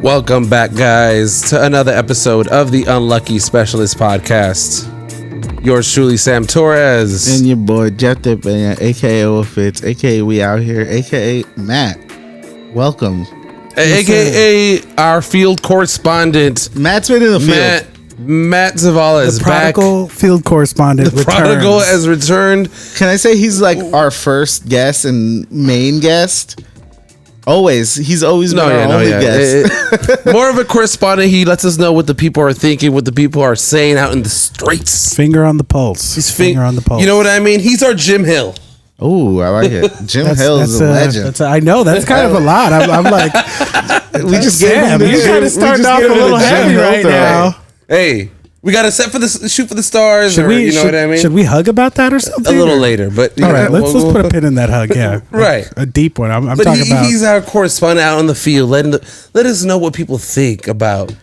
Welcome back, guys, to another episode of the Unlucky Specialist Podcast. Yours truly, Sam Torres. And your boy, Jeff Dippin, a.k.a. Fitz, a.k.a. We Out Here, a.k.a. Matt. Welcome. A.k.a. our field correspondent. Matt's been in the field. Matt Zavala is back. The prodigal field correspondent The prodigal returns. has returned. Can I say he's like our first guest and main guest? He's always been our only guest. More of a correspondent. He lets us know what the people are thinking, what the people are saying out in the streets. Finger on the pulse. He's finger on the pulse. You know what I mean? He's our Jim Hill. Oh, I like it. Jim Hill is a legend. I know that's kind of a lot. I'm like, we just gave him you kind of starting off a little heavy right now. Hey, we got to shoot for the stars. You know what I mean? Should we hug about that or something? A little later, but all right, let's put a pin in that hug. Yeah, right, a deep one. I'm but talking about. He's our correspondent out on the field, let us know what people think about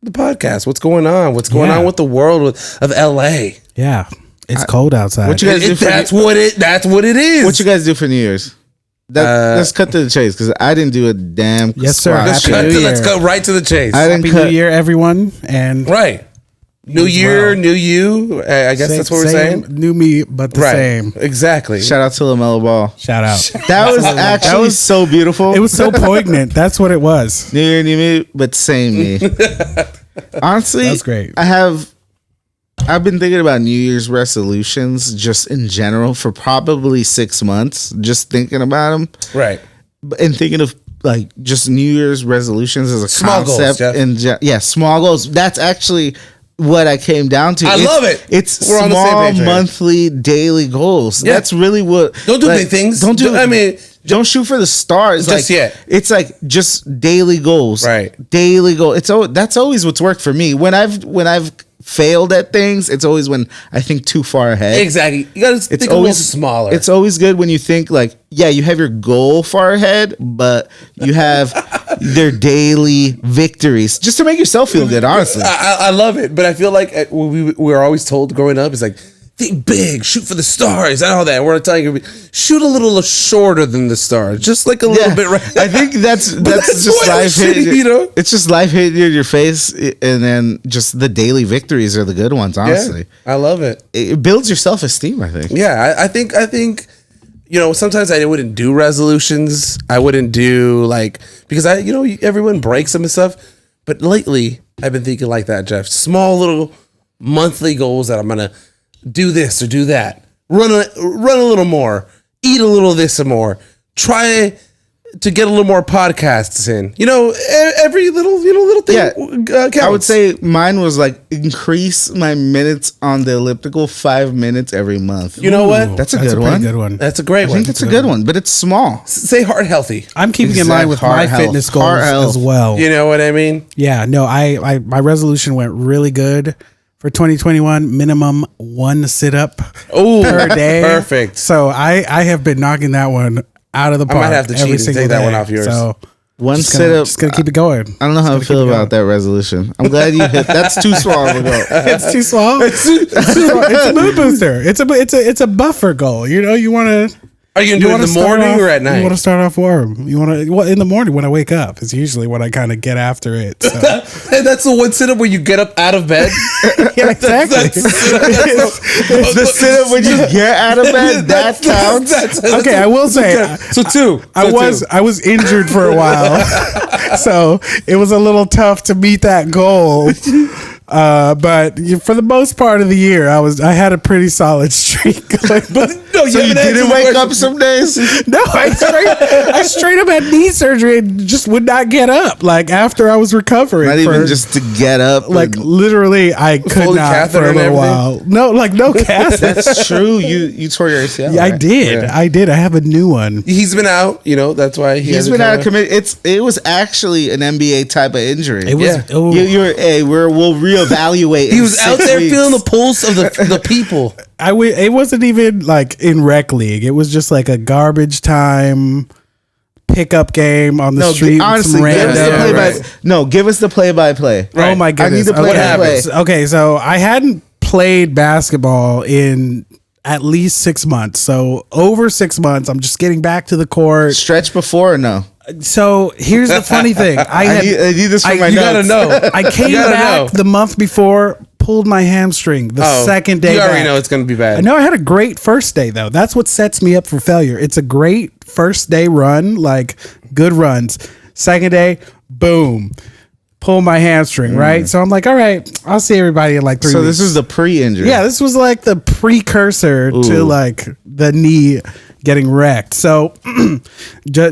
the podcast. What's going on? What's going on with the world of LA? Yeah, it's cold outside. What you guys do? That's what it is. What you guys do for New Year's? Let's cut to the chase because I didn't do a damn. Yes, sir. Let's go right to the chase. Happy New Year, everyone, and right. New year, new you. I guess that's what we're saying. New me, but the same. Exactly. Shout out to LaMelo Ball. Shout out. That was actually so beautiful. It was so poignant. That's what it was. New year, new me, but same me. Honestly, that's great. I've been thinking about New Year's resolutions just in general for probably 6 months. Just thinking about them, right? And thinking of like just New Year's resolutions as a small concept. Goals, small goals. That's actually what I came down to. I love it. It's We're small, on the same page, monthly, daily goals. Yeah. That's really what. Don't do big things. Don't shoot for the stars just yet. It's like just daily goals. Right. Daily goal. That's always what's worked for me. When I've failed at things, it's always when I think too far ahead. Exactly. You gotta think a little smaller. It's always good when you think like, yeah, you have your goal far ahead, but you have their daily victories just to make yourself feel good, honestly. I love it, but I feel like we were always told growing up is like, think big, shoot for the stars, and all that. We're not telling you, shoot a little shorter than the stars, just like a little bit. Right. I think that's just life hitting. It's just life hitting you in your face, and then just the daily victories are the good ones. Honestly, yeah, I love it. It builds your self esteem. I think. Yeah, I think. Sometimes I wouldn't do resolutions. I wouldn't do because everyone breaks them and stuff. But lately, I've been thinking like that, Jeff. Small little monthly goals that I'm gonna do this or do that. Run a little more. Eat a little of this and more. Try to get a little more podcasts in. Every little thing. Counts. I would say mine was like increase my minutes on the elliptical 5 minutes every month. You know what? That's a good one. That's a great one. I think it's a good one, but it's small. Say heart healthy. I'm keeping in line with my fitness goals as well. You know what I mean? Yeah. No, my resolution went really good. For 2021, minimum 1 sit-up per day. Perfect. So I have been knocking that one out of the park. I might have to cheat and take that one off yours. So one sit-up. Just gonna keep it going. I don't know how I feel about that resolution. I'm glad you hit. That's too small of a goal. It's too small. It's a mood booster. It's a buffer goal. You want to. Are you gonna do it in the morning or at night? You want to start off warm. You want to in the morning when I wake up. It's usually when I kind of get after it. So. That's the one sit-up where you get up out of bed. Yeah, exactly. The sit-up when you get out of bed. That counts. Okay, I will say. So two. I was injured for a while, so it was a little tough to meet that goal. But for the most part of the year, I had a pretty solid streak. So you didn't wake up some days? No, I straight up had knee surgery and just would not get up. Like after I was recovering, not even just to get up. Like literally, I could not for a little while. No, no catheter. That's true. You tore your ACL. Yeah, right? I did. Yeah. I did. I have a new one. He's been out. That's why he's been out of commitment. It was actually an NBA type of injury. It was. Yeah. We'll reevaluate. He was out there feeling the pulse of the people. It wasn't even like in rec league. It was just like a garbage time pickup game on the street. Honestly, give us the play-by-play. Right. Oh my goodness! I need the play-by-play. Okay, so I hadn't played basketball in at least 6 months. So over 6 months, I'm just getting back to the court. Stretch before or no? So here's the funny thing. I need this for my You notes. gotta know. I came You gotta back know. the month before, pulled my hamstring the second day You already back. know it's gonna be I bad. know I had a great first day though. That's what sets me up for failure. It's a great first day run, like good runs. Second day, boom, pull my hamstring. Right. So I'm like, all right, I'll see everybody in like 3 So weeks. this is the pre-injury. Yeah, this was like the precursor to like the knee getting wrecked. So true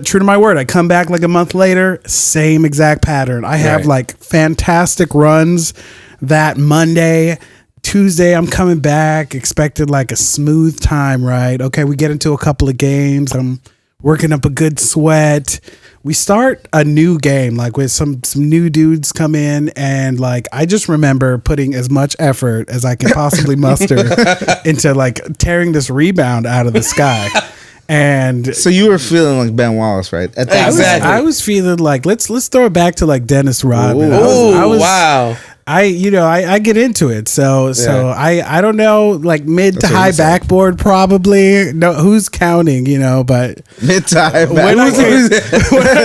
to my word, I come back like a month later, same exact pattern. I have Right. like fantastic runs that Monday. Tuesday, I'm coming back, expected like a smooth time, right? Okay, we get into a couple of games. I'm working up a good sweat. We start a new game, like with some new dudes come in, and like I just remember putting as much effort as I can possibly muster into like tearing this rebound out of the sky. And So you were feeling like Ben Wallace, right? At that Exactly. I was feeling like let's throw it back to like Dennis Rodman. Ooh. I was Wow. I get into it. So I don't know, like mid to what high he said. backboard probably. No, who's counting, but mid-time. when I came,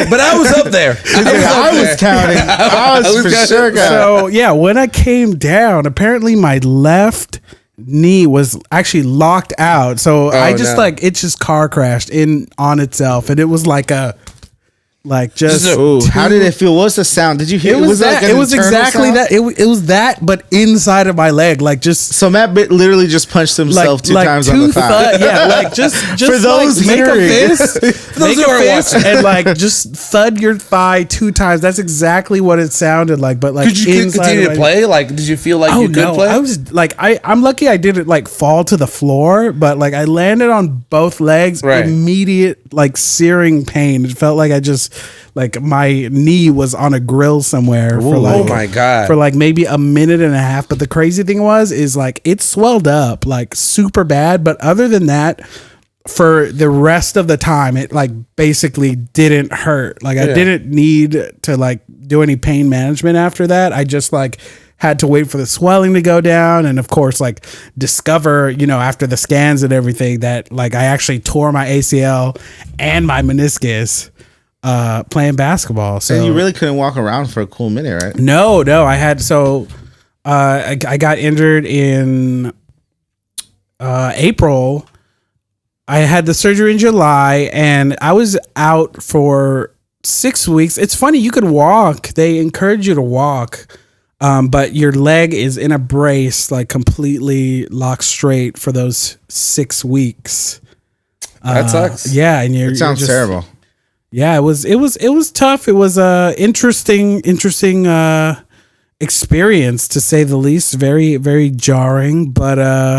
But I was up there. I was counting. I was for counting. sure counting. so yeah, when I came down, apparently my left knee was actually locked out. So I just no. like it just car crashed in on itself, and it was like a just Ooh, how did it feel? What's the sound? Did you hear? it was like that. an It was internal exactly sound? that. It was that, but inside of my leg, like just So Matt literally just punched himself two times on the thigh. yeah, like just For those like, make a hearing. fist, those make who a are fist, watching. and like just thud your thigh 2 times. That's exactly what it sounded like. But like Could you inside continue of to my- play? Like, did you feel like Oh you could no! play? I was like, I'm lucky I didn't like fall to the floor, but like I landed on both legs. Right. Immediate like searing pain. It felt like I just like my knee was on a grill somewhere for like oh my God. for like maybe a minute and a half. But the crazy thing is like it swelled up like super bad. But other than that, for the rest of the time, it like basically didn't hurt. Like I didn't need to like do any pain management after that. I just like had to wait for the swelling to go down, and of course like discover, after the scans and everything, that like I actually tore my ACL and my meniscus playing basketball. So And you really couldn't walk around for a cool minute, right? no, I had I got injured in April. I had the surgery in July, and I was out for 6 weeks. It's funny, you could walk. They encourage you to walk, but your leg is in a brace, like completely locked straight for those 6 weeks. That sucks. Yeah, and It sounds terrible. Yeah, it was tough. It was a interesting experience, to say the least. Very, very jarring, but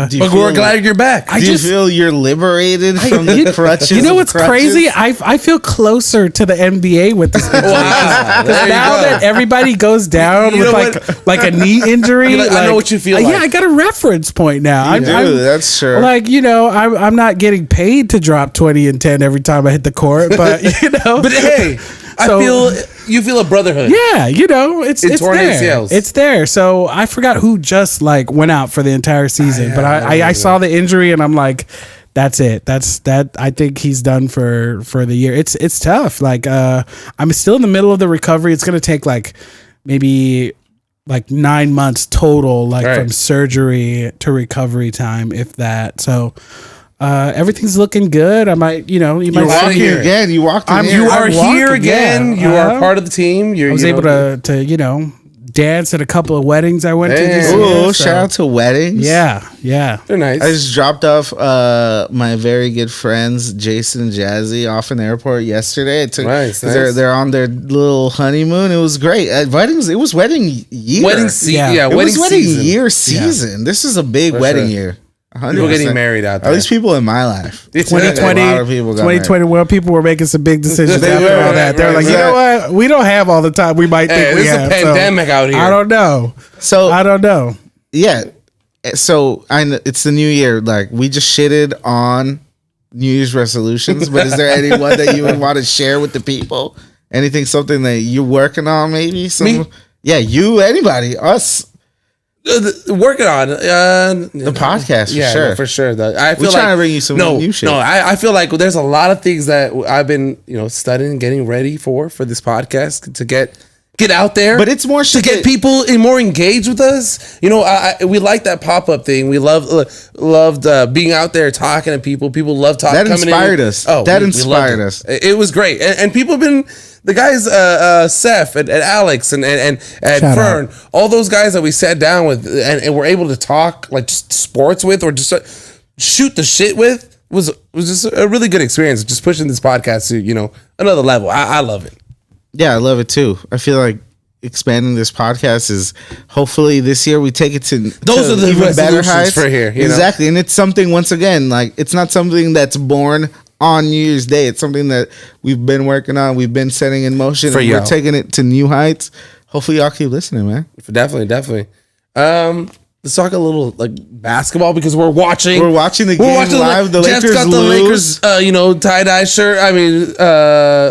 Do you But we're feel- glad you're back. Do you feel you're liberated from the crutches? You know of what's crutches? crazy? I feel closer to the NBA with this injury. Wow. Because There you now go. that everybody goes down You with know like a knee injury, You're like, I know what you feel Yeah, like. I got a reference point now. You do, that's sure. Like, I'm not getting paid to drop 20 and 10 every time I hit the court, but But hey, So- you feel a brotherhood. yeah, it's torn there. ACLs. It's there. So I forgot who just like went out for the entire season, but I saw the injury and I'm like, that's it. That. I think he's done for the year. It's tough. Like I'm still in the middle of the recovery. It's gonna take like maybe like 9 months total, like Right. from surgery to recovery time, if that. So everything's looking good. I might, you You're might walking walking see here. again. You walked in You here. are walked here again. again. You are Uh-huh. part of the team. I was able to dance at a couple of weddings I went to this Hey. year. Ooh, so- shout out to weddings. Yeah. They're nice. I just dropped off my very good friends Jason and Jazzy off in the airport yesterday. It took, Nice, 'cause nice. They're on their little honeymoon. It was great. At weddings, it was wedding year. wedding season. Yeah. Yeah, It wedding was wedding season. year season. This is a big For wedding sure. year. 100%. People getting married out there. At least people in my life. 2020, A lot of people got 2020, well, people were making some big decisions They after were, all that. They're right, like, you right. know what? We don't have all the time we might Hey, think we there's a have. pandemic out here. I don't know. So I don't know. yeah, so it's the new year. Like we just shitted on New Year's resolutions, but is there anyone that you would want to share with the people? Anything, something that you're working on, maybe? Me? Yeah, you, anybody, us. Working on The podcast, for sure. no, for sure. I feel We're trying to bring you some new shit. No, I feel like there's a lot of things that I've been, studying, getting ready for this podcast to get out there. But it's more to shit get that- people more engaged with us. We like that pop-up thing. We loved being out there talking to people. People love talking. That inspired us. Oh, That we inspired loved us. It was great, and people have been. The guys, Seth and Alex and Shout Fern, out. all those guys that we sat down with and were able to talk like just sports with or just shoot the shit with was just a really good experience. Just pushing this podcast to another level. I love it. Yeah, I love it too. I feel like expanding this podcast is hopefully this year we take it to Those are the even better resolutions heights for here, exactly, and it's something once again like it's not something that's born on New Year's Day. It's something that we've been working on. We've been setting in motion, For and y'all. we're taking it to new heights. Hopefully, y'all keep listening, man. Definitely. Let's talk a little like basketball because we're watching. We're watching the game live. The Jeff's Lakers got the lose. Lakers, tie-dye shirt.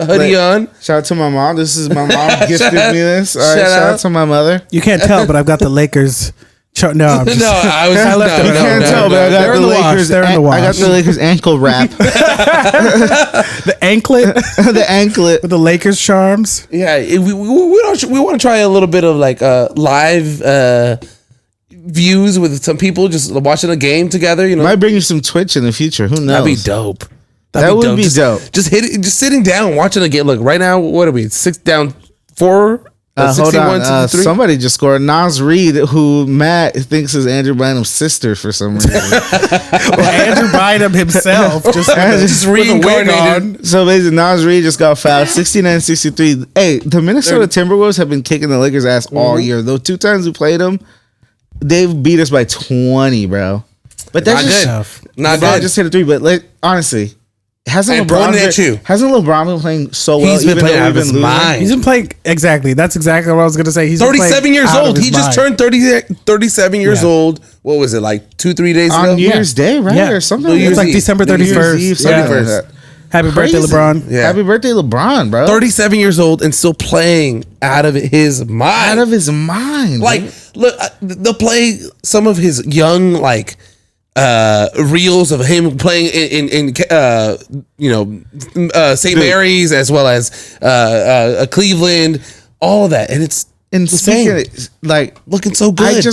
hoodie on. Shout out to my mom. This is my mom gifted Shout out- me this. All right, shout shout out. out to my mother. You can't tell, but I've got the Lakers. No, I'm just, No, I was. I left no, it. You No, can't no, tell, but I They're got in the the wash. Lakers. They're in the I got wash. the Lakers ankle wrap, the anklet the anklet. with the Lakers charms. Yeah, we want to try a little bit of like live views with some people just watching a game together. Might bring you some Twitch in the future. Who knows? that'd be dope. That would be dope. Just sitting down watching a game. Look, right now, what are we? 6 down, 4. Hold 61, on. 63? Somebody just scored. Nas Reed, who Matt thinks is Andrew Bynum's sister for some reason. Well, Andrew Bynum himself just Just with a wig reincarnated. on. So basically, Nas Reed just got fouled 69-63. Hey, the Minnesota Timberwolves have been kicking the Lakers' ass all year. Those 2 times we played them, they've beat us by 20, bro. But that's Not just good. Tough. Not LeBron good. just hit a 3. But honestly, hasn't And LeBron pointing at you. been playing so well? He's been even playing though out of we've his been losing? mind. He's been playing exactly. That's exactly what I was going to say. He's been playing 37 years out of old. his He just mind. turned 37 years Yeah. old. What was it, like 2-3 days ago? On New Year's Day, right? Yeah. Or something. New Year's It's like Eve. December New Year's 31st. Eve, something Yeah. like that. Happy birthday, Crazy. LeBron. Yeah. Happy birthday, LeBron, bro. 37 years old and still playing out of his mind. Out of his mind. Like, look, they'll play some of his young, like, reels of him playing in St. Mary's as well as Cleveland, all of that. And it's and speaking insane. of, like, Looking so good.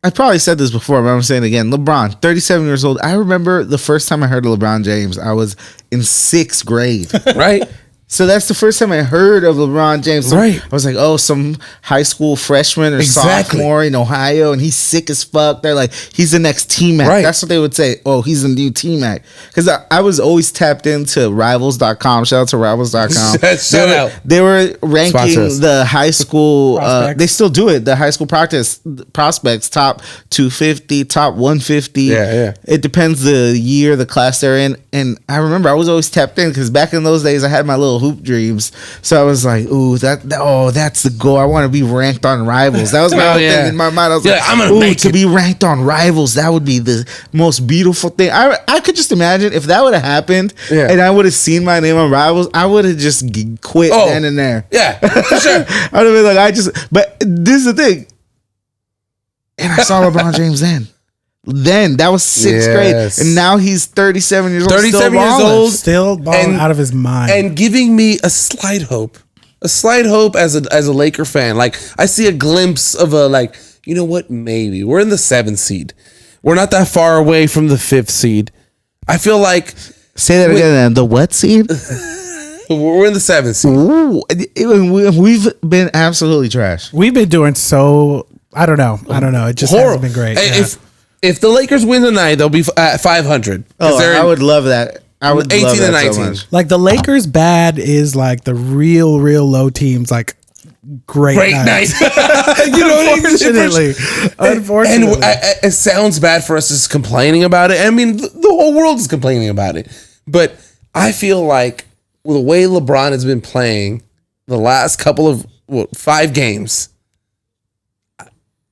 I probably said this before, but I'm saying it again. LeBron, 37 years old. I remember the first time I heard of LeBron James, I was in 6th grade. right? So that's the first time I heard of LeBron James. So Right. I was like, oh, some high school freshman or Exactly. sophomore in Ohio, and he's sick as fuck. They're like, he's the next T-Mac. Right. That's what they would say. Oh, he's the new T-Mac. Because I was always tapped into Rivals.com. Shout out to Rivals.com. Shout out. They were ranking Sponsor us. the high school, Prospects. they still do it, the high school prospects, top 250, top 150. Yeah. It depends the year, the class they're in. And I remember I was always tapped in because back in those days I had my little hoop dreams. So I was like, ooh, that's the goal. I want to be ranked on Rivals. That was my Oh, whole yeah. thing in my mind. I was Yeah, like, I'm gonna ooh, make to it. be ranked on Rivals, that would be the most beautiful thing. I could just imagine if that would have happened Yeah. and I would have seen my name on Rivals, I would have just quit Oh. then and there. Yeah, for sure. I'd have been like, but this is the thing. And I saw LeBron James then. Then that was 6th grade, Yes. and now he's 37 years old. 37 still years balling. old. Still balling out of his mind. And giving me a slight hope as a Laker fan. Like, I see a glimpse of you know what? Maybe we're in the 7th seed. We're not that far away from the 5th seed. I feel like Say that again. Then. The what seed? we're in the 7th seed. Ooh, we've been absolutely trash. We've been doing so. I don't know. It just hasn't been great. Hey, Yeah. If the Lakers win tonight, they'll be at 500. 'Cause Oh, they're I in would love that. I would 18 love and that 19. so much. Like the Lakers bad is like the real low teams like great night. night. You know what I mean? Unfortunately. And it sounds bad for us just complaining about it. I mean, the whole world is complaining about it. But I feel like with the way LeBron has been playing the last couple of 5 games,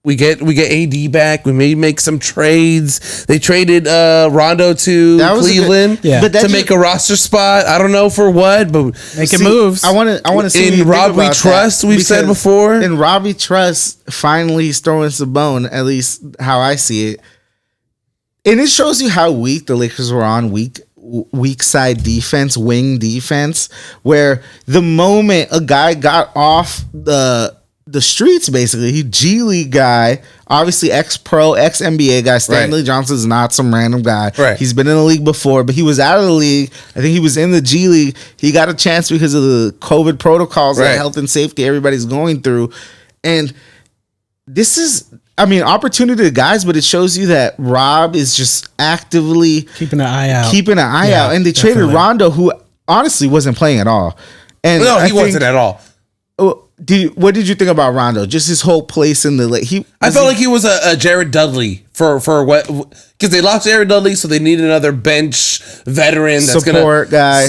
We get AD back. We may make some trades. They traded Rondo to Cleveland to make a roster spot. I don't know for what, but making moves. I want to see in Rob we trust. We've said before. In Rob we trust, finally he's throwing some bone. At least how I see it, and it shows you how weak the Lakers were on weak side defense, wing defense, where the moment a guy got off the streets, basically, he G League guy, obviously ex-pro, ex-NBA guy. Stanley Johnson's not some random guy. Right. He's been in the league before, but he was out of the league. I think he was in the G League. He got a chance because of the COVID protocols that health and safety everybody's going through. And this is, I mean, opportunity to guys, but it shows you that Rob is just actively keeping an eye out. And they traded Rondo, who honestly wasn't playing at all. And no, he wasn't at all. What did you think about Rondo? Just his whole place in the I felt like he was a Jared Dudley for what, because they lost Jared Dudley, so they need another bench veteran that's support guy.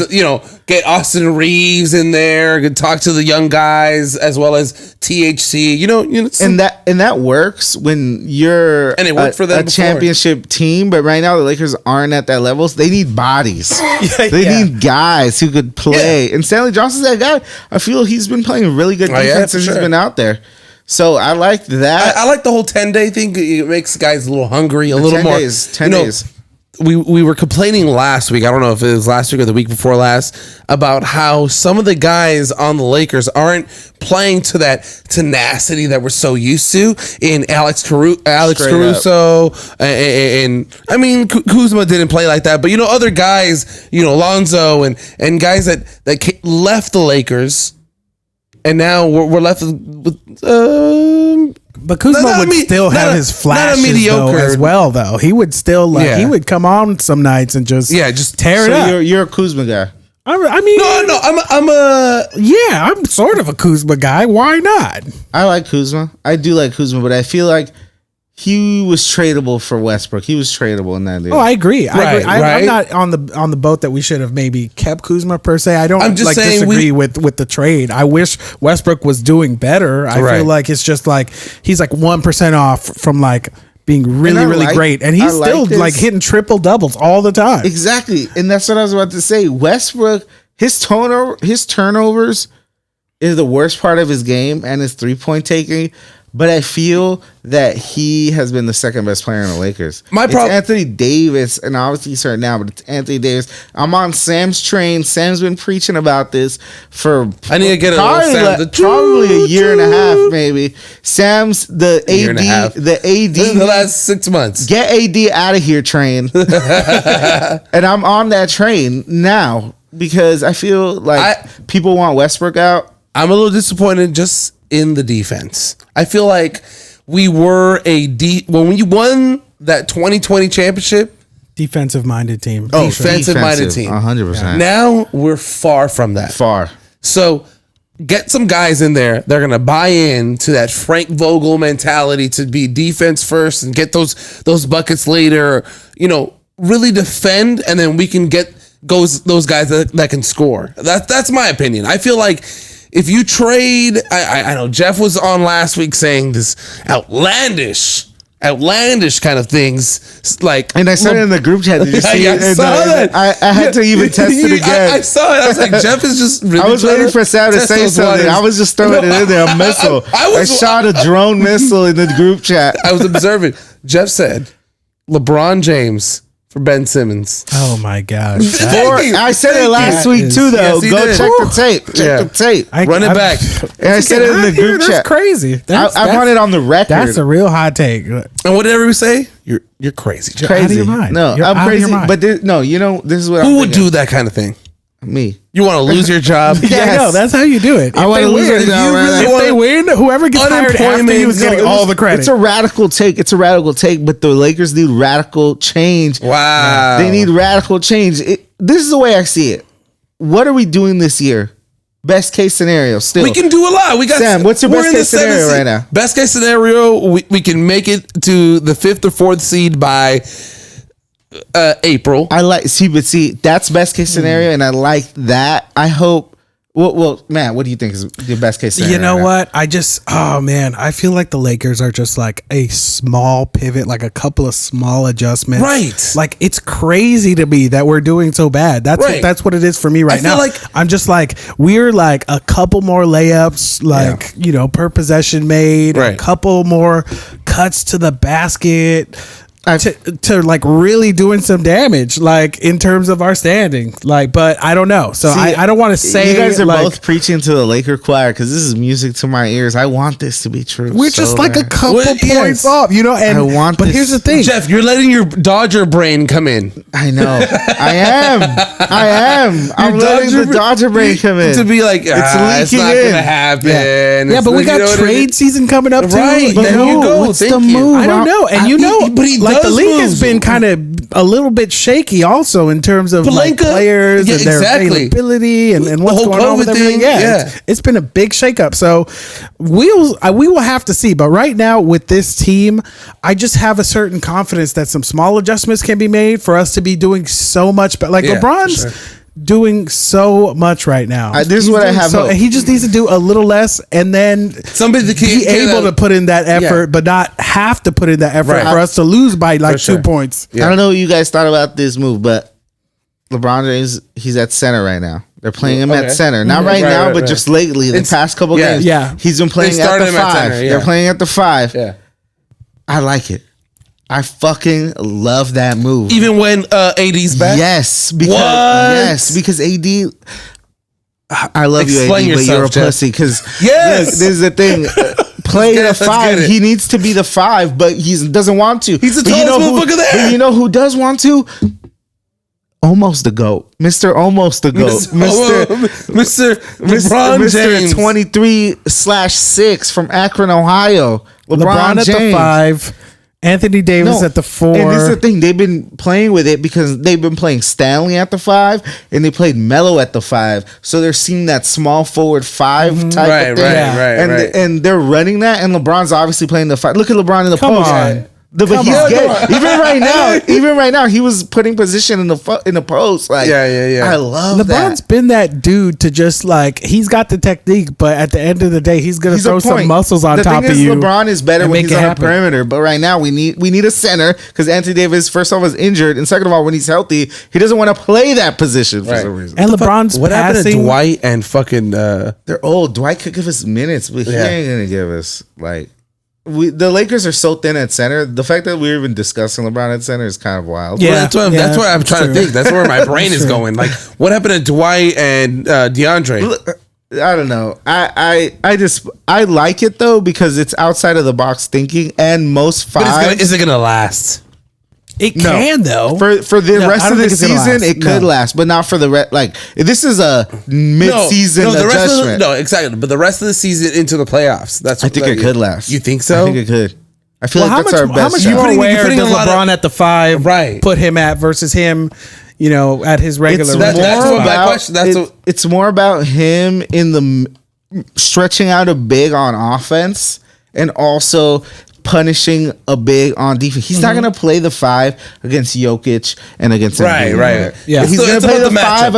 Get Austin Reeves in there, talk to the young guys as well as THC. And that works when you're and it worked for them a championship team. But right now the Lakers aren't at that level. So they need bodies. They need guys who could play. And Stanley Johnson's that guy. I feel he's been playing really good defense since he's been out there. So I like that. I like the whole 10-day thing. It makes guys a little hungry, a little more. 10 days. We were complaining last week, I don't know if it was last week or the week before last, about how some of the guys on the Lakers aren't playing to that tenacity that we're so used to in Alex Caruso. And I mean, Kuzma didn't play like that, but other guys, Lonzo and guys that left the Lakers. And now we're left with. But Kuzma would still have his flashes though, as well. Though he would still he would come on some nights and just tear it up. You're a Kuzma guy. I mean, I'm sort of a Kuzma guy. Why not? I like Kuzma. I do like Kuzma, but I feel like he was tradable for Westbrook. He was tradable in that deal. Oh, I agree. I'm not on the boat that we should have maybe kept Kuzma per se. I don't disagree with the trade. I wish Westbrook was doing better. I feel like it's just like he's like 1% off from like being really great, and he's still like hitting triple doubles all the time. Exactly, and that's what I was about to say. Westbrook, his turnovers is the worst part of his game, and his 3-point taking. But I feel that he has been the second best player in the Lakers. It's Anthony Davis, and obviously he's hurt now, but it's Anthony Davis. I'm on Sam's train. Sam's been preaching about this for I need to get probably a year and a half, maybe. Sam's the AD, the last 6 months. Get AD out of here train. And I'm on that train now because I feel like people want Westbrook out. I'm a little disappointed just in the defense. I feel like we were when we won that 2020 championship, defensive minded team. Defensive minded team. 100%. Now we're far from that. Far. So get some guys in there. They're going to buy in to that Frank Vogel mentality to be defense first and get those buckets later, really defend, and then we can get those guys that can score. That's my opinion. I feel like if you trade, I know Jeff was on last week saying this outlandish kind of things, like, and I saw it in the group chat. Did you see it? I saw that. I had to even test it again. I saw it. I was like, Jeff is just really. I was waiting for Sam to say something. I was just throwing it in there. A missile. I shot a drone missile in the group chat. I was observing. Jeff said, "LeBron James for Ben Simmons." Oh my gosh! I said it last week too, though. Yes, go check the tape. Check the tape. Run it back. And I said it in the group chat. That's crazy. I want it on the record. That's a real hot take. And what did everybody say? You're crazy. You're out of your mind. No, I'm crazy. But this is what. Who would do that kind of thing? Me. You want to lose your job? Yeah, no, that's how you do it. I want to lose my job. If they win, whoever gets hired after you is getting all the credit. It's a radical take. But the Lakers need radical change. Wow. They need radical change. This is the way I see it. What are we doing this year? Best case scenario. Still, we can do a lot. We got Sam. What's your best case scenario right now? Best case scenario, we can make it to the 5th or 4th seed by April. That's best case scenario, and I like that. I hope Well, Matt, what do you think is the best case scenario? You know right what? I feel like the Lakers are just like a small pivot, like a couple of small adjustments. Right. Like it's crazy to me that we're doing so bad. That's what it is for me right now. like I'm just like, we're like a couple more layups, like, per possession made, a couple more cuts to the basket. To like really doing some damage, like in terms of our standing, like, but I don't know. So I don't want to say you guys are both preaching to the Laker choir because this is music to my ears. I want this to be true. We're just like a couple points off, And I want. But here's the thing, Jeff, you're letting your Dodger brain come in. I know. I am. I'm letting the Dodger brain come in to be like, it's not gonna happen. Yeah, but we got trade season coming up too. Right, But there you go. What's the move? I don't know, and but he like the does league moves. has been kind of a little bit shaky also in terms of like players and their availability and what's going on with everything. It's been a big shakeup. So we will have to see. But right now with this team, I just have a certain confidence that some small adjustments can be made for us to be doing so much. But like LeBron's doing so much right now. This is what I have. He just needs to do a little less, and then somebody that be able to put in that effort, but not have to put in that effort for us to lose by like 2 points. I don't know what you guys thought about this move, but LeBron James, he's at center right now. They're playing him at center, not right now, but just lately, the past couple games. Yeah, he's been playing at the 5. They're playing at the 5. Yeah, I like it. I fucking love that move. Even when AD's back? Yes, because AD, I love Explain you, AD, yourself, but you're a Jeff. pussy. Because Yes, this is the thing. Play the 5. He needs to be the 5, but he doesn't want to. He's the tallest motherfucker there. But you know who does want to? Almost the GOAT. Mr. Almost the GOAT. Mr. LeBron James. 23/6 from Akron, Ohio. LeBron at James. the 5. Anthony Davis at the 4. And this is the thing. They've been playing with it because they've been playing Stanley at the 5 and they played Melo at the 5. So they're seeing that small forward 5 type of thing. And they're running that. And LeBron's obviously playing the 5. Look at LeBron in the post. But he's good. Even right now, he was putting position in the post. Like, I love that. LeBron's been that dude to just like, he's got the technique, but at the end of the day, he's gonna throw some muscles on top of you. LeBron is better when he's on the perimeter, but right now we need a center because Anthony Davis, first of all, is injured, and second of all, when he's healthy, he doesn't want to play that position for some reason. And LeBron's what happened to Dwight and fucking? They're old. Dwight could give us minutes, but he ain't gonna give us like. The Lakers are so thin at center. The fact that we're even discussing LeBron at center is kind of wild. Yeah, well, that's what I'm trying to think. That's where my brain is going. Like, what happened to Dwight and DeAndre? I don't know. I like it though because it's outside of the box thinking, and most 5. Is it gonna last? It can though. For the rest of the season, it could last, but not for the rest. Like this is a mid-season adjustment. Exactly. But the rest of the season into the playoffs. I think it could last. You think so? I think it could. I feel like that's our best. How much more aware does LeBron at the 5 put him at versus him? At his regular. It's more about him in the stretching out a big on offense and also punishing a big on defense. He's not going to play the 5 against Jokic and against right. Yeah, he's going to play the 5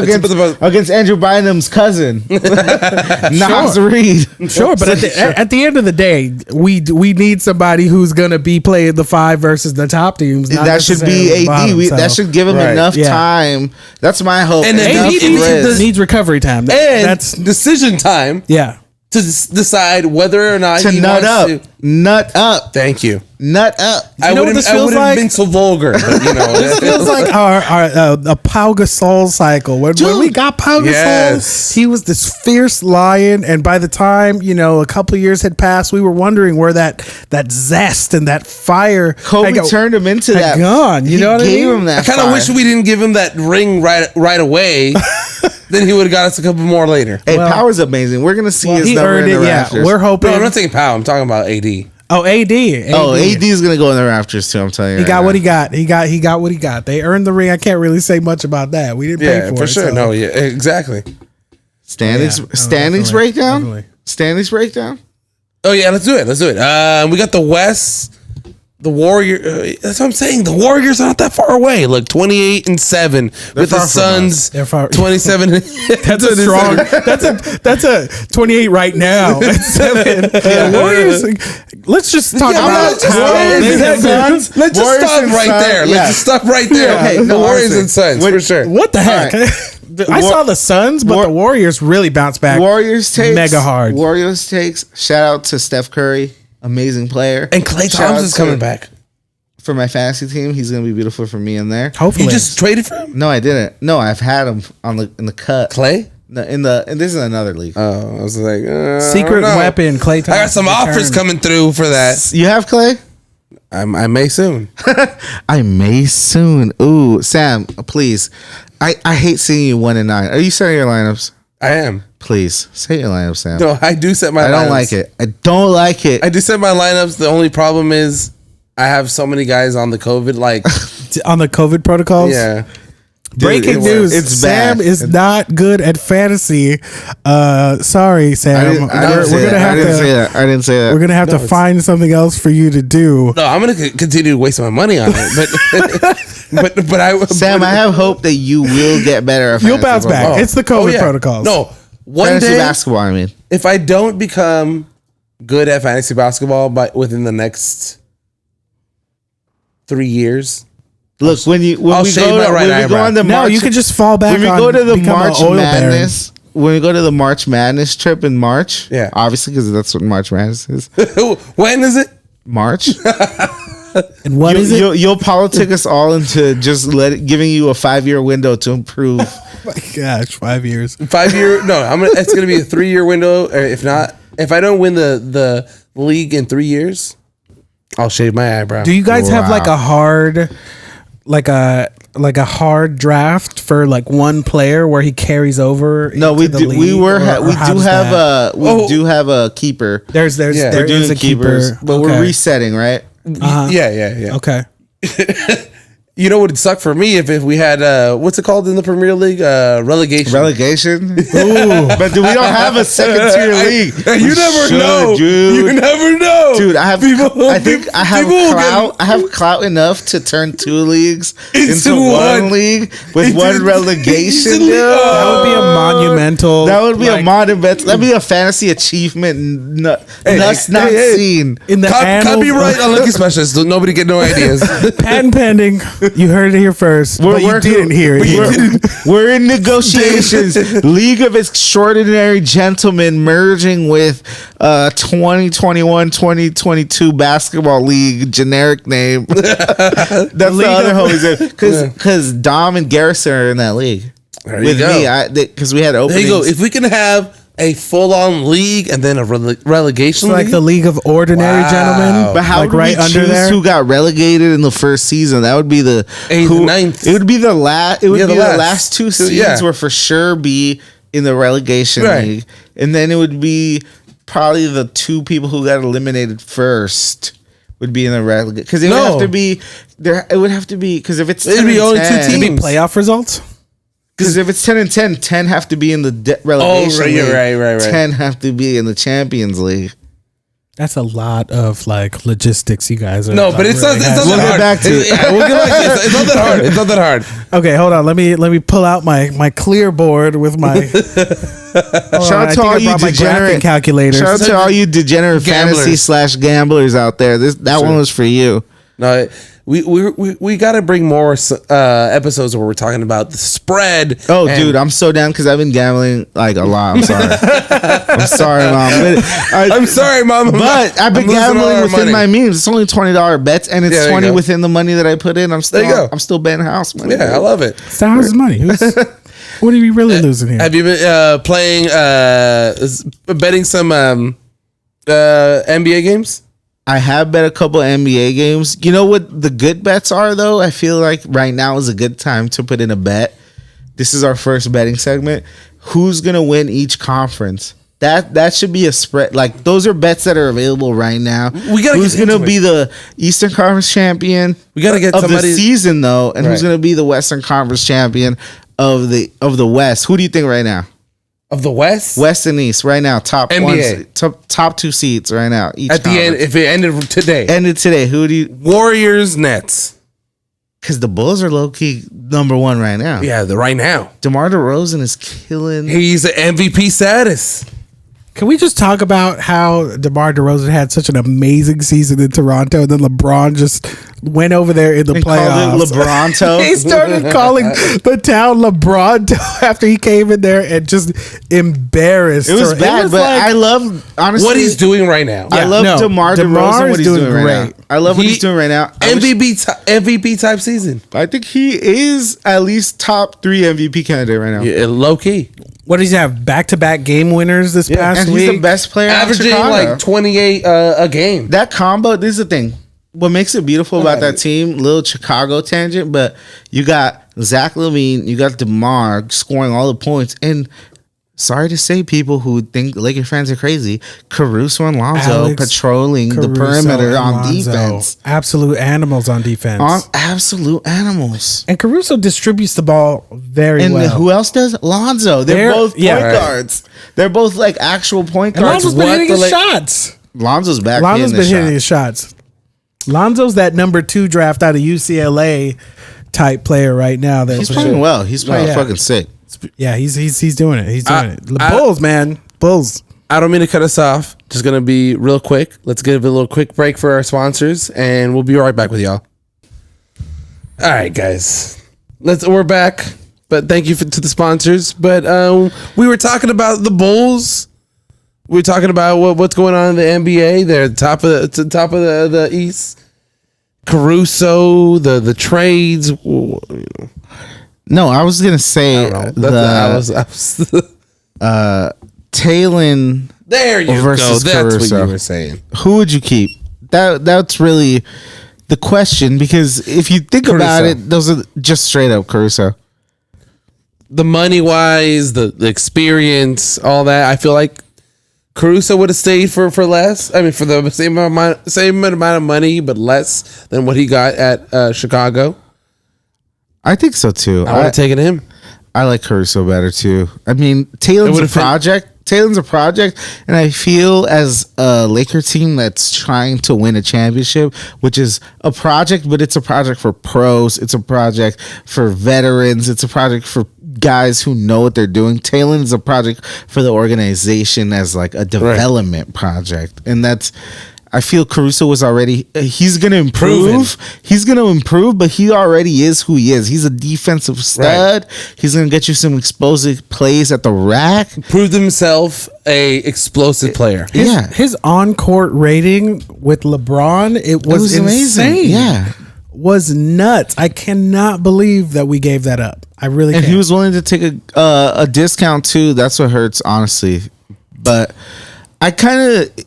against Andrew Bynum's cousin, Nas Reed. Sure, but at the end of the day, we need somebody who's going to be playing the 5 versus the top teams. That should be AD. That should give him enough time. That's my hope. And AD needs recovery time. That's decision time. Yeah. To decide whether or not he wants to nut up. Thank you. Nut up. I wouldn't have been so vulgar. But, this feels like a Pau Gasol cycle. When we got Pau Gasol, he was this fierce lion, and by the time a couple of years had passed, we were wondering where that zest and that fire. Kobe turned him into that. Gone. You know what I mean? Him that I kind of wish we didn't give him that ring right away. Then he would have got us a couple more later. Hey, Power's amazing. We're gonna see his number in the rafters. We're hoping. No, I'm not saying Power. I'm talking about AD. Oh, AD. AD is gonna go in the rafters too. I'm telling you. He got what he got. He got what he got. They earned the ring. I can't really say much about that. We didn't pay for it. For sure. So. No, exactly. Standings breakdown. Definitely. Standings breakdown. Oh yeah, let's do it. We got the West. The Warrior. That's what I'm saying. The Warriors are not that far away. Look, 28-7 with the far from Suns. They're far- 27. That's a strong. That's a 28 right now. At 7. The Warriors. Let's just talk about Warriors and Suns. Let's just Warriors stop and right Suns, there. yeah. Let's just stop right there. Okay, The no, Warriors honestly. and Suns for sure. What the heck? I saw the Suns, but the Warriors really bounced back. Warriors takes mega hard. Warriors takes. Shout out to Steph Curry, amazing player. And Klay Shout out Thompson's to- coming back. for my fantasy team. He's gonna be beautiful for me in there. Hopefully, You just traded for him? No, I didn't. No, I've had him in the cut. Clay? No, and this is another league. Oh, I was like, secret I don't know. weapon. Klay Thompson. I got some offers coming through for that. You have Clay? I may soon. I may soon. Ooh, Sam, please. I hate seeing you 1-9. Are you setting your lineups? I am. Please set your lineups, Sam. No, I do set my lineups. I don't like it. I don't like it. I do set my lineups. The only problem is I have so many guys on the COVID. Like, on the COVID protocols. yeah. Breaking it's- news: it's Sam bad. is not good at fantasy. Sorry, Sam. I didn't say that. I didn't say that. We're gonna have to it's- find something else for you to do. No, I'm gonna continue wasting my money on it, but I Sam, I have hope that you will get better. At You'll fantasy bounce back. football. It's the COVID protocols. No, one Fantasy day basketball. I mean, if I don't become good at fantasy basketball by within the next 3 years, look when I'll we shave go my to, right when we go eyebrow. on the No, March, you can just fall back when we on go to the become a March oil baron. Madness. When we go to the March Madness trip in March, Yeah. obviously because that's what March Madness is. when is it? March. And what is it? You'll politic us all into just giving you a 5-year window to improve. My gosh, 5 years. 5 year? No, it's gonna be a 3 year window. Or if not, if I don't win the league in 3 years, I'll shave my eyebrow. Do you guys have like Wow. a hard, like a hard draft for like one player where he carries over? No, we into the do. We league, were. or We how do does have that- a. We do have a keeper. There's Yeah. there We're is Doing a keepers, keeper, but Okay. we're resetting, right? Yeah. Okay. You know what would suck for me if we had what's it called in the Premier League? Relegation. Relegation. Ooh, but we don't have a second tier league. You We never should, know. dude. You never know, Dude, I have. I think I have people will clout. get- I have clout enough to turn 2 leagues Into into one one. league with Into- one relegation. Easily. Yo. That would be a monumental. That would be a like, monument. That'd be a fantasy achievement. That's not hey. seen. in the annals Copyright of- unlucky specialist. Nobody get no ideas. patent pending. You heard it here first, but you didn't hear it. We're in negotiations. League of Extraordinary Gentlemen merging with 2021-2022 Basketball League, generic name. That's the League other of- homies. Because Dom and Garrison are in that league. There you With go. me, because we had There openings. you go. If we can have a full-on league and then a relegation It's like league, the League of Ordinary Wow. Gentlemen, But how like do right we under choose there? who got relegated in the first season? That would be the 8th and 9th. It would be the last. It would Yeah, be the the last. last 2 seeds Yeah. were for sure be in the relegation Right. league, and then it would be probably the 2 people who got eliminated first would be in the relegation because it would No. have to be there. It would have to be because if it's It'd 10 be and only 2 10, teams. Playoff results. Because if it's 10 and 10, 10 have to be in the relegation right, league. right. 10 have to be in the Champions League. That's a lot of like logistics. You guys are. no, but it's not. It's not We'll that get hard. back to it. Yeah, we'll get back to it. It's not that hard. It's not that hard. Okay, hold on. Let me pull out my clear board with my. Shout out to all you my degenerate graphing calculators. Shout out to all you degenerate Gamblers. fantasy / gamblers out there. That one was for you. No, we got to bring more episodes where we're talking about the spread. Oh, and- dude, I'm so down because I've been gambling like a lot. I'm sorry. I'm sorry, mom. I'm sorry, Mom. But I've been I'm losing all gambling our within money. my means. It's only $20 bets, and it's Yeah, there you 20 go. within the money that I put in. I'm There you go. still betting house money. Yeah, I love it. It's the house's money. What are you really losing here? Have you been playing betting some NBA games? I have bet a couple NBA games. You know what the good bets are, though? I feel like right now is a good time to put in a bet. This is our first betting segment. Who's going to win each conference? That should be a spread. Like, those are bets that are available right now. We gotta Who's get going to into be the Eastern Conference champion? We gotta get of somebody- the season, though, and who's Right. going to be the Western Conference champion of the West? Who do you think right now? of the West. West and East right now. Top NBA. top 2 seeds right now. Each At the end, if it ended today, who do you? Warriors, Nets. Because the Bulls are low key number 1 right now. Yeah, right now. DeMar DeRozan is killing. He's an MVP status. Can we just talk about how DeMar DeRozan had such an amazing season in Toronto, and then LeBron just went over there in the playoffs? Called it LeBronto. He started calling the town LeBronto after he came in there and just embarrassed. It was her. bad, but like, I love honestly What he's doing right now. I love DeMar DeRozan. What he's doing right now. I love what he's doing right now. MVP type season. I think he is at least top 3 MVP candidate right now. Yeah, low key. what does he have? Back-to-back game winners this past And week. he's the best player Averaging in Chicago. like 28 a game. That combo, this is the thing. What makes it beautiful about that team, little Chicago tangent, but you got Zach LaVine, you got DeMar scoring all the points, and sorry to say, people who think Laker fans are crazy, Caruso and Lonzo Alex patrolling the Caruso perimeter and on Lonzo. defense. Absolute animals on defense. On absolute animals. And Caruso distributes the ball very And well. who else does? Lonzo. They're both point right. guards. They're both like actual point And guards. Lonzo's been What hitting the his La- shots. Lonzo's back. Lonzo's been hitting shot. his shots. Lonzo's that number 2 draft out of UCLA type player right now. That He's playing well. He's playing yeah. fucking sick. Yeah, he's doing it. He's doing it. The I- Bulls, man, Bulls. I don't mean to cut us off. Just gonna be real quick. Let's give a little quick break for our sponsors, and we'll be right back with y'all. All right, guys. We're back, but thank you to the sponsors. But we were talking about the Bulls. We were talking about what's going on in the NBA. They're top of the East. Caruso, the trades. No, I was gonna say Taylor There you versus go. That's Caruso. what you were saying. Who would you keep? That's really the question, because if you think about Caruso. it, those are just straight up Caruso. The money wise, the experience, all that. I feel like Caruso would have stayed for less. I mean, for the same amount of money, but less than what he got at Chicago. I think so too. I would have taken him. I like Caruso better too. I mean, Taylor's a project. Taylor's a project, and I feel as a Laker team that's trying to win a championship, which is a project, but it's a project for pros. It's a project for veterans. It's a project for guys who know what they're doing. Taylor is a project for the organization as like a development project, and that's. I feel Caruso was already. He's gonna improve. He's gonna improve, but he already is who he is. He's a defensive stud. Right. He's gonna get you some explosive plays at the rack. Proved himself a explosive player. His on-court rating with LeBron, it was amazing. insane. Yeah, was nuts. I cannot believe that we gave that up. I really. And can't. he was willing to take a discount too. That's what hurts, honestly. But I kind of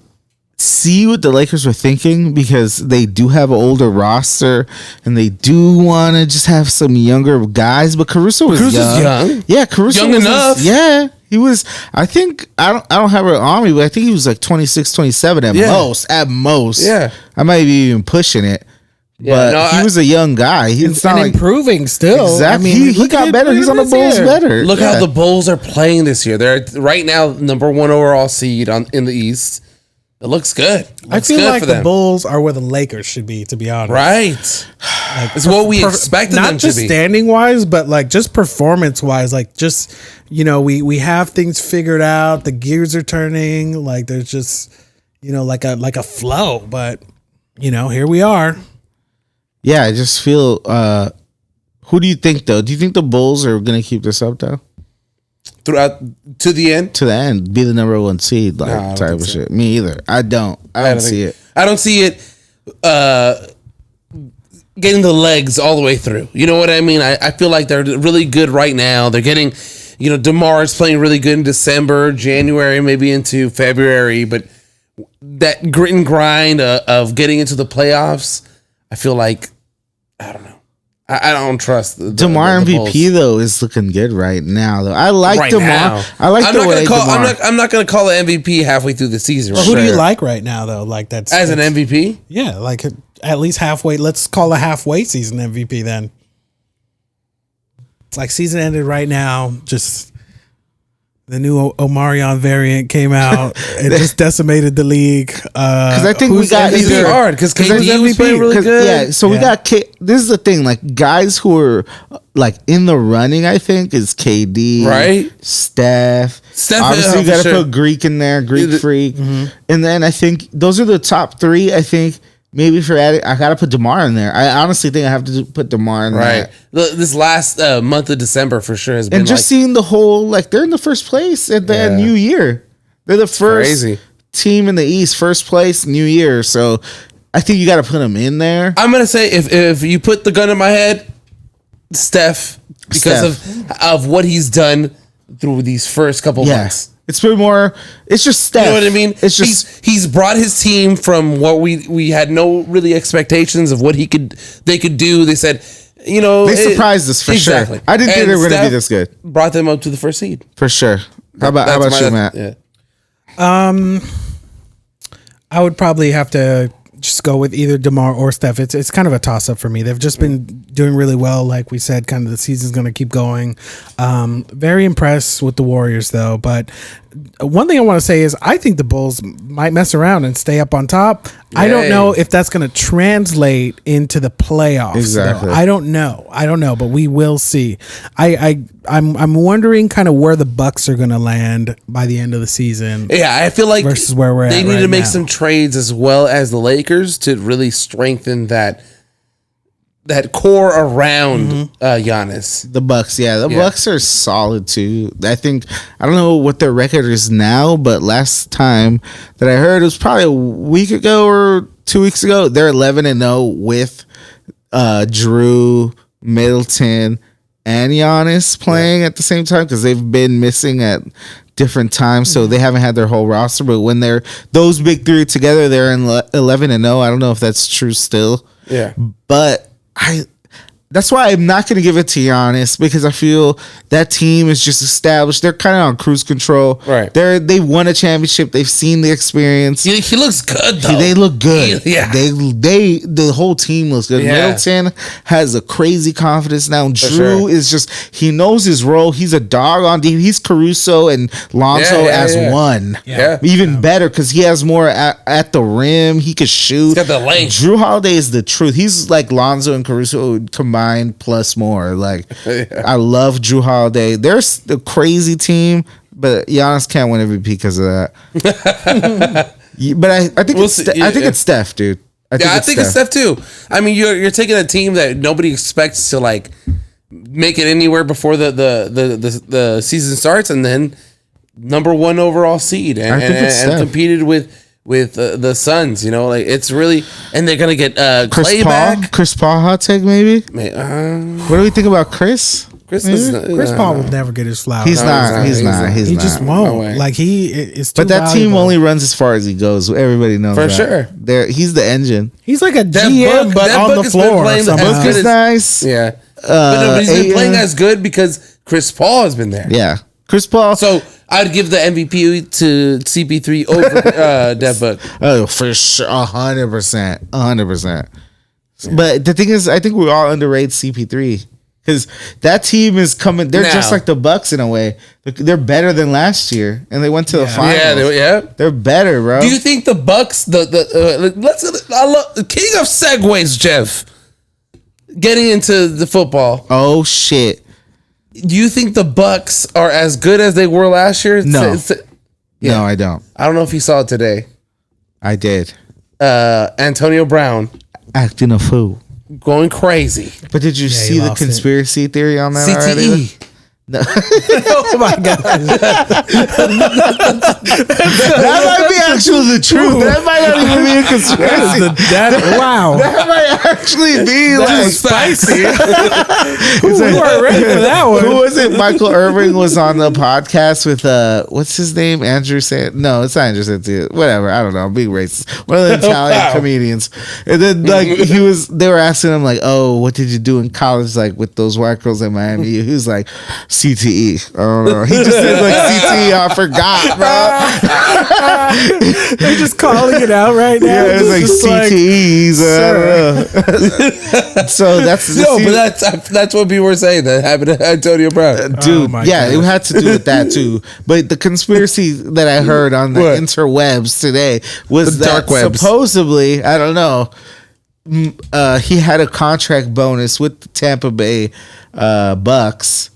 see what the Lakers were thinking, because they do have an older roster and they do want to just have some younger guys. But Caruso's young. Yeah, Caruso young enough. Yeah, he was. I think I don't have it on me, but I think he was like 26, 27 at most. At most. Yeah, I might be even pushing it. Yeah, but he was a young guy. He's not like, improving still. Exactly. I mean, he got better. He's on the Bulls better. Look how the Bulls are playing this year. They're right now number 1 overall seed in the East. It looks good. I feel like the Bulls are where the Lakers should be, to be honest. Right. Like, it's what we expected them to be. Not just standing wise, but like just performance wise. Like just, we have things figured out. The gears are turning. Like there's just, like a flow. But, here we are. Yeah, I just feel. Who do you think though? Do you think the Bulls are gonna keep this up though? Throughout to the end, be the number 1 seed, like type of shit. Me either. I don't see it. I don't see it getting the legs all the way through. You know what I mean? I feel like they're really good right now. They're getting, DeMar is playing really good in December, January, maybe into February, but that grit and grind of getting into the playoffs, I feel like, I don't know. I don't trust DeMar MVP Bulls. Though is looking good right now. Though I like right DeMar. Now. I like I'm the not way gonna call, DeMar. I'm not going to call it MVP halfway through the season. Well, who do you like right now though? Like that's an MVP. Yeah, like at least halfway. Let's call a halfway season MVP then. It's like season ended right now. Just The new Omarion variant came out. It just decimated the league. Because I think we got It's either hard because KD was playing really good. Yeah, so we got this is the thing, like guys who are like in the running. I think is KD, Right? Steph. yeah, Obviously, you got to for sure. put Greek in there, Greek freak, and then I think those are the top three. I think maybe for adding, I got to put DeMar in there. I honestly think I have to put DeMar in Right. there. This last month of December for sure has been And just seeing the whole, like they're in the first place at the Yeah. new year. They're the first crazy. team in the East, first place, new year. So I think you got to put them in there. I'm gonna say if you put the gun in my head, Steph, because of what he's done through these first couple months. It's been more. It's just Steph. You know what I mean? It's just he's brought his team from what we had no really expectations of what they could do. They said, they surprised us for sure. I didn't think they were going to be this good. Brought them up to the first seed For sure. How about you, Matt? Yeah. I would probably have to just go with either DeMar or Steph. It's kind of a toss up for me. They've just been doing really well. Like we said, kind of the season's going to keep going. Very impressed with the Warriors though. But one thing I want to say is I think the Bulls might mess around and stay up on top. I don't know if that's going to translate into the playoffs. Exactly. Though. I don't know, but we will see. I'm wondering kind of where the Bucks are going to land by the end of the season. Yeah, I feel like versus where we're they at need right to make now. some trades as well as the Lakers to really strengthen that core around Giannis. The Bucks, the Bucks are solid too. I think I don't know what their record is now, but last time that I heard it was probably a week ago or 2 weeks ago. They're 11-0 with Drew, Middleton, and Giannis playing at the same time because they've been missing at different times, so they haven't had their whole roster. But when they're those big three together, they're in 11-0. I don't know if that's true still. Yeah, but that's why I'm not going to give it to Giannis because I feel that team is just established. They're kind of on cruise control. Right. They won a championship. They've seen the experience. he looks good though. They look good. Yeah. The whole team looks good. Yeah. Middleton has a crazy confidence now. Drew sure. is just, he knows his role. He's a dog on deep. He's Caruso and Lonzo as one. Yeah. Even better because he has more at the rim. He could shoot. He's got the length. Drew Holiday is the truth. He's like Lonzo and Caruso combined plus more. Like, I love Drew Holiday. They're a crazy team, but Giannis can't win MVP because of that. But I think it's Steph, dude. I think it's Steph too. I mean, you're taking a team that nobody expects to like make it anywhere before the season starts, and then number one overall seed, and competed with the Suns. Like it's really, and they're gonna get Clay back. Chris Paul hot take maybe. What do we think about Chris? Chris Paul will never get his flowers. He's not. He just won't. No like he is. Too but that valuable. team only runs as far as he goes. Everybody knows For that. sure. He's the engine. He's like a GM, but on the floor. Book is nice. Yeah, but he's been playing as good because Chris Paul has been there. Yeah, Chris Paul. So I'd give the MVP to CP3 over Dev Book. Oh, for sure, 100%, 100%. But the thing is, I think we all underrate CP3 because that team is coming. They're just like the Bucks in a way. They're better than last year, and they went to the finals. Yeah, they're better, bro. Do you think the Bucks, the king of segues, Jeff, getting into the football? Oh shit. Do you think the Bucks are as good as they were last year? No. No, I don't. I don't know if you saw it today. I did. Antonio Brown acting a fool, going crazy. But did you see the conspiracy theory on that? CTE. No. Oh my god! That might be actually the truth. That might not even be a conspiracy. Wow. That might actually be like spicy. We weren't ready for that one. Who was it? Michael Irving was on the podcast with what's his name? Andrew said no, it's not Andrew said whatever. I don't know. I'm being racist. One of the Italian comedians. And then like they were asking him like, oh, what did you do in college like with those white girls in Miami? He was like, CTE. I don't know. He just said like CTE. I forgot, bro. They're just calling it out right now. Yeah, it's like just CTEs. So that's but that's what people were saying that happened to Antonio Brown. dude. my Yeah, gosh. it had to do with that too. But the conspiracy that I heard on the What? interwebs today was The that dark webs. supposedly, I don't know, he had a contract bonus with the Tampa Bay Bucks.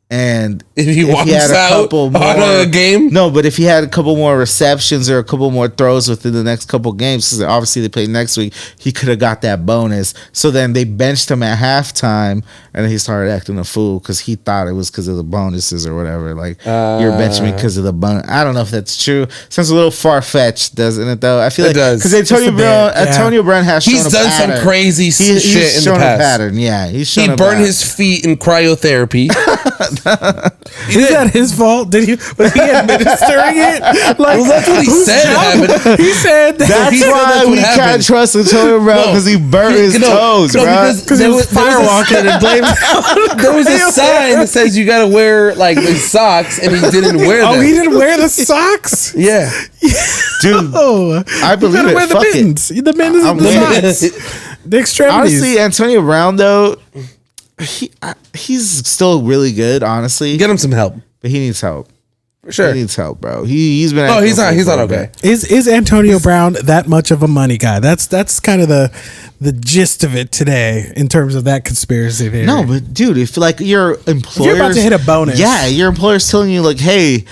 And If he walks out on a game? no, but if he had a couple more receptions or a couple more throws within the next couple games, because obviously they play next week, he could have got that bonus. So then they benched him at halftime, and then he started acting a fool because he thought it was because of the bonuses or whatever. Like you're benching me because of the bonus. I don't know if that's true. Sounds a little far fetched, doesn't it? Though I feel It like does. because Antonio Just a Brown, bit, yeah. Antonio Brown has shown He's a done some pattern. crazy shit He's in shown the a past. pattern. Yeah, he's shown He a burned pattern. his feet in cryotherapy. Is that his fault? Was he administering it? Like, Well, that's what he whose said job- happened. He said that. That's He said why that's what we can't happened. trust Antonio Brown because he burnt his toes, bro. because he was firewalking and blamed There was a sign that says you gotta wear like the socks, and he didn't wear them. Oh, he didn't wear the socks? Yeah, Dude, Oh, I believe you gotta it. wear the Fuck it. mittens. The mittens I'm and the with socks. The extremities. Honestly, Antonio Brown though, he's still really good, honestly, get him some help but he needs help. for sure. He needs help, bro. He's been. Oh, acting he's not. a fool He's for not a okay. bit. Is Antonio Brown that much of a money guy? That's kind of the gist of it today in terms of that conspiracy theory. No, but dude, if like your employer, you're about to hit a bonus. yeah, your employer's telling you like, hey,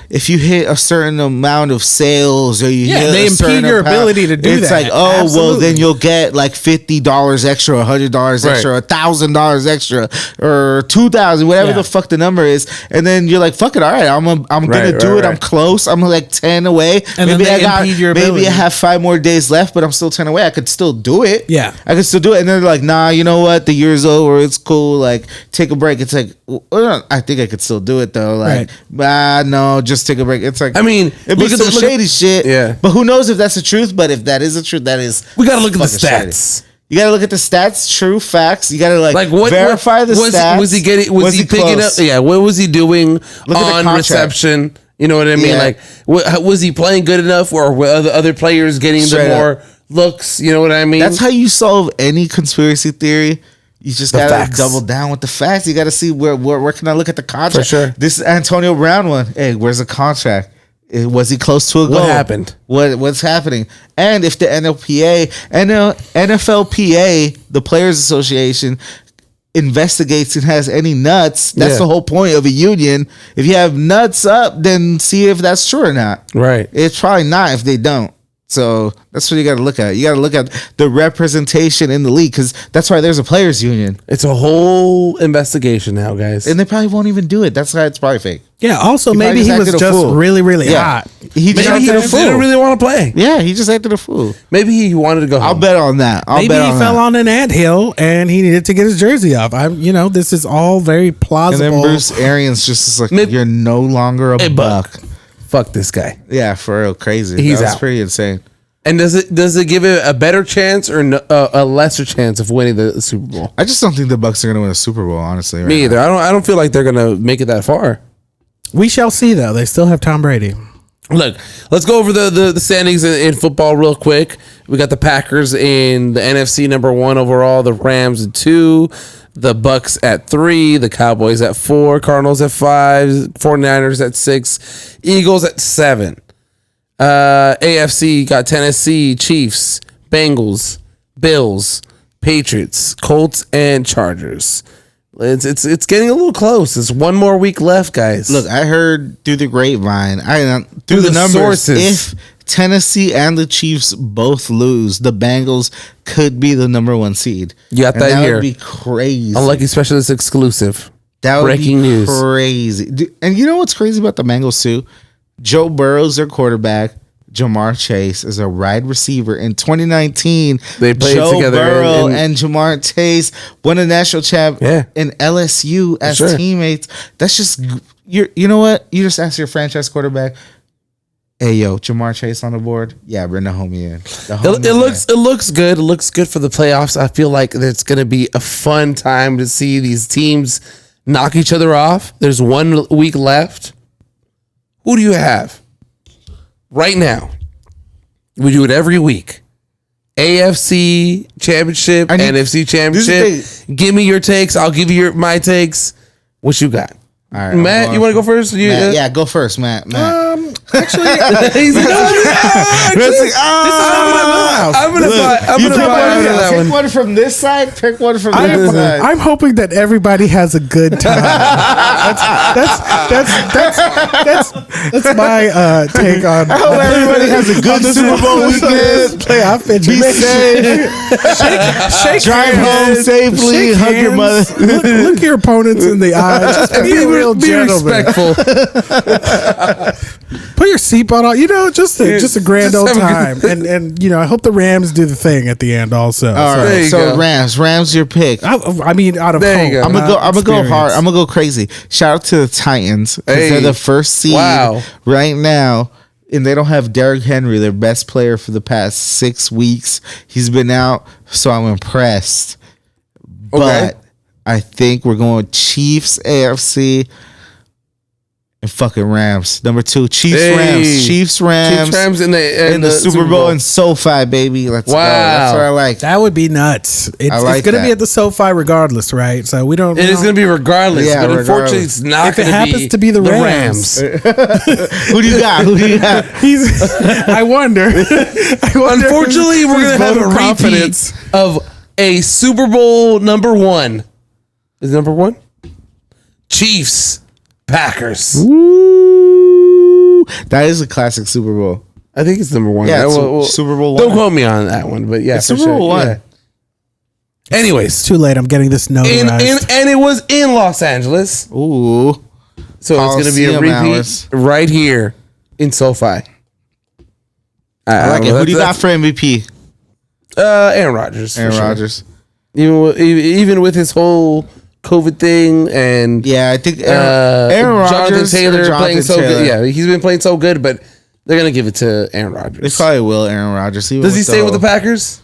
if you hit a certain amount of sales or you Yeah, hit they a certain impede your amount, ability to do it's that. like, oh, well, Absolutely. then you'll get like $50 extra, $100 extra, $1,000 extra, or $2,000, whatever Yeah. the fuck the number is, and then you're like, fuck it, all right, I'm gonna Right, do right, it. I'm right. close. I'm like 10 away. And then they impede your maybe ability. I have 5 more days left, but I'm still 10 away. I could still do it. Yeah. I could still do it. And then they're like, nah, you know what? The year's over. It's cool. Like, take a break. It's like, well, I think I could still do it though. Like, no, just take a break. It's like, I mean, it'd be look at some the- look shady at- shit. Yeah. But who knows if that's the truth? But if that is the truth, that is. We gotta look at the fucking shady. stats. You gotta look at the stats, true facts. You gotta Like what? verify the was, stats. Was he getting? Was he picking close? up? Yeah. What was he doing Look at the on contract. reception? You know what I mean? Yeah. Like, was he playing good enough, or were other players getting Straight the up. more looks? You know what I mean? That's how you solve any conspiracy theory. You just The gotta facts. double down with the facts. You gotta see where can I look at the contract. For sure. This is Antonio Brown one. Hey, where's the contract? Was he close to a goal? happened? What's happening? And if the NFLPA, the Players Association, investigates and has any nuts, that's Yeah. the whole point of a union. If you have nuts up, then see if that's true or not. right. It's probably not if they don't. So that's what you got to look at. You got to look at the representation in the league because that's why there's a players union, It's a whole investigation now, guys. and they probably won't even do it. That's why it's probably fake. Yeah. Also, He maybe probably he was acted a just fool. really, really Yeah. hot. He just Maybe he acted a fool. didn't really want to play. Yeah, he just acted a fool. Maybe he wanted to go home. I'll bet on that. Maybe bet he on fell that. on an anthill and he needed to get his jersey off. This is all very And plausible. then Bruce Arians just is like, Maybe- you're no longer a Hey, buck. Fuck this guy. Yeah, for real, crazy. He's That's out. pretty insane. And does it give it a better chance or a lesser chance of winning the Super Bowl? I just don't think the Bucks are gonna win a Super Bowl. Honestly, right Me now. either. I don't feel like they're gonna make it that far. We shall see, though. They still have Tom Brady. Look, let's go over the standings in football real quick. We got the Packers in the NFC number 1 overall, the Rams at 2, the Bucks at 3, the Cowboys at 4, Cardinals at 5, 49ers at 6, Eagles at 7. AFC got Tennessee, Chiefs, Bengals, Bills, Patriots, Colts, and Chargers. It's getting a little close. There's one more week left, guys. Look, I heard through the grapevine, Through the the numbers, sources. if Tennessee and the Chiefs both lose, the Bengals could be the number 1 seed. You got And that here. would be crazy. Unlucky specialist exclusive. That would breaking be news. crazy. And you know what's crazy about the Bengals too? Joe Burrow's their quarterback. Jamar Chase is a wide receiver. In 2019, They played Joe together Burrow in- and Jamar Chase won a national champ Yeah. in LSU as Sure. teammates. That's just you know what? You just ask your franchise quarterback, hey yo, Jamar Chase on the board? Yeah, bring the homie in. The homie's It looks good. It looks good for the playoffs. I feel like it's going to be a fun time to see these teams knock each other off. There's 1 week left. Who do you have right now? We do it every week. AFC Championship, NFC Championship. Give me your takes. I'll give you my takes. What you got? All right, Matt, you want to go first? Matt, yeah, go first, Matt. Actually, He's like, I'm gonna buy that Pick one. one from this side. Pick one from this side. I'm hoping that everybody has a good time. That's my take on. I hope everybody has a good Super Bowl weekend. Playoff picture. Be safe. Drive home safely. Hug your mother. Look your opponents in the eye. Just be a real Be gentleman. respectful. Put your seatbelt on. Just a grand Just old have a time. And I hope the Rams do the thing at the end also. All There right, you so go. Rams your pick. I mean, out of There you hope. go. I'm gonna go hard. experience. I'm gonna go crazy. Shout out to the Titans because Hey. they're the first seed Wow. right now, and they don't have Derrick Henry, their best player for the past 6 weeks. He's been out, so I'm impressed. Okay. But I think we're going Chiefs, AFC, and fucking Rams. Number 2, Chiefs, Hey. Rams, Chiefs, Rams in the Super Bowl in SoFi, baby. Let's go. That's what I like. That would be nuts. It's like going to be that. at the SoFi regardless, right? So we don't. It is going to be regardless, Yeah, but unfortunately, regardless. it's not If it going happens to be the Rams. Who do you got? Who do you got? I wonder. Unfortunately, we're going to have a repeat confidence. of a Super Bowl number 1. Is it number 1? Chiefs, Packers. Ooh, that is a classic Super Bowl. I think it's number 1. Yeah, it's Well, Super Bowl Don't 1. quote me on that one, but yeah, It's for Super Bowl sure. 1. Yeah. Anyways, Too late. I'm getting this notarized. and it was in Los Angeles, Ooh, so it's going to be a Coliseum, repeat Alice. right here in SoFi. I like it. Who do you got for MVP? Aaron Rodgers. for Aaron sure. Rodgers. Even with his whole COVID thing and Yeah, I think Aaron Jonathan Rodgers. Taylor Jonathan playing so Taylor. good. Yeah, he's been playing so good, but they're gonna give it to Aaron They Rodgers. probably will. Aaron Rodgers. Even Does he stay with the whole- Packers?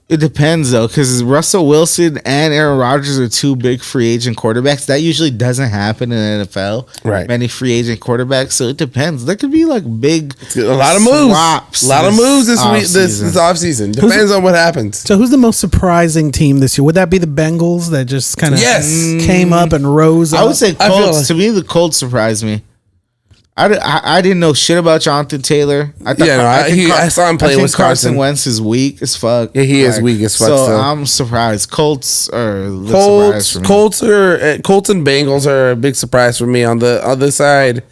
It depends though, because Russell Wilson and Aaron Rodgers are 2 big free agent quarterbacks. That usually doesn't happen in the NFL. Right. Many free agent quarterbacks. So it depends. There could be like big A lot of moves. swaps A lot of moves this week. offseason. This offseason. Depends on what happens. So who's the most surprising team this year? Would that be the Bengals that just kind of Yes. came up and rose up? I would say I feel Colts. like- To me, the Colts surprised me. I didn't know shit about Jonathan Taylor. I thought, Yeah, no, I saw him play I think Wisconsin. Carson Wentz is weak as fuck. Yeah, he is weak as fuck So still. I'm surprised. Colts are a little surprise for me. Colts and Bengals are a big surprise for me. On the other side,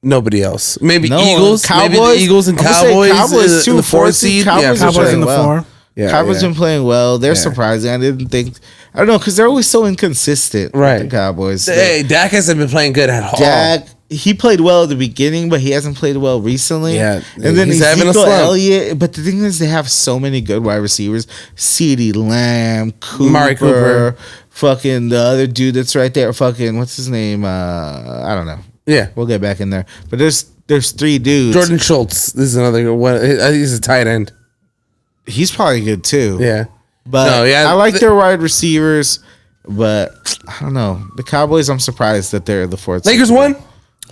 nobody else. Maybe No, Eagles. Maybe the Eagles and I'm gonna say Cowboys. Cowboys in too, the 4th seed. Cowboys Yeah, are for Cowboys sure. in the well. 4. Yeah, Cowboys yeah. been playing well. They're surprising. I didn't think. I don't know because they're always so inconsistent. with Right. the Cowboys. Hey, Dak hasn't been playing good at all. Dak, he played well at the beginning, but he hasn't played well recently. Yeah, and then he's having a Ezekiel slump. Elliott. But the thing is, they have so many good wide receivers: CeeDee Lamb, Amari Cooper. fucking the other dude that's right there. Fucking what's his name? I don't know. Yeah. We'll get back in there. But there's 3 dudes. Jordan Schultz. This is another one. I think he's a tight end. He's probably good too. Yeah. But No, yeah, I like their wide receivers. But I don't know. The Cowboys, I'm surprised that they're the 4th. Lakers won.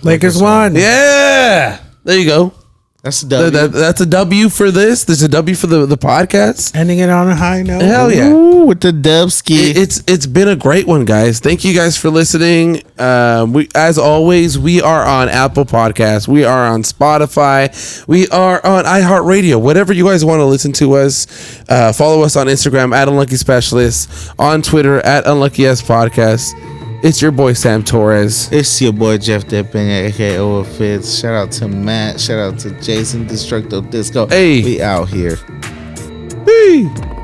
Lakers won. Yeah. There you go. That's a W. That's a W for this. There's a W for the podcast. Ending it on a high note. Hell yeah. Ooh, with the Dubski. It's been a great one, guys. Thank you guys for listening. We, as always, we are on Apple Podcasts. We are on Spotify. We are on iHeartRadio. Whatever you guys want to listen to us, follow us on Instagram at Unlucky Specialist, on Twitter at UnluckyS Podcast. It's your boy Sam Torres. It's your boy Jeff Deppin, aka Fitz. Shout out to Matt. Shout out to Jason Destructo Disco. Hey. We out here. Hey.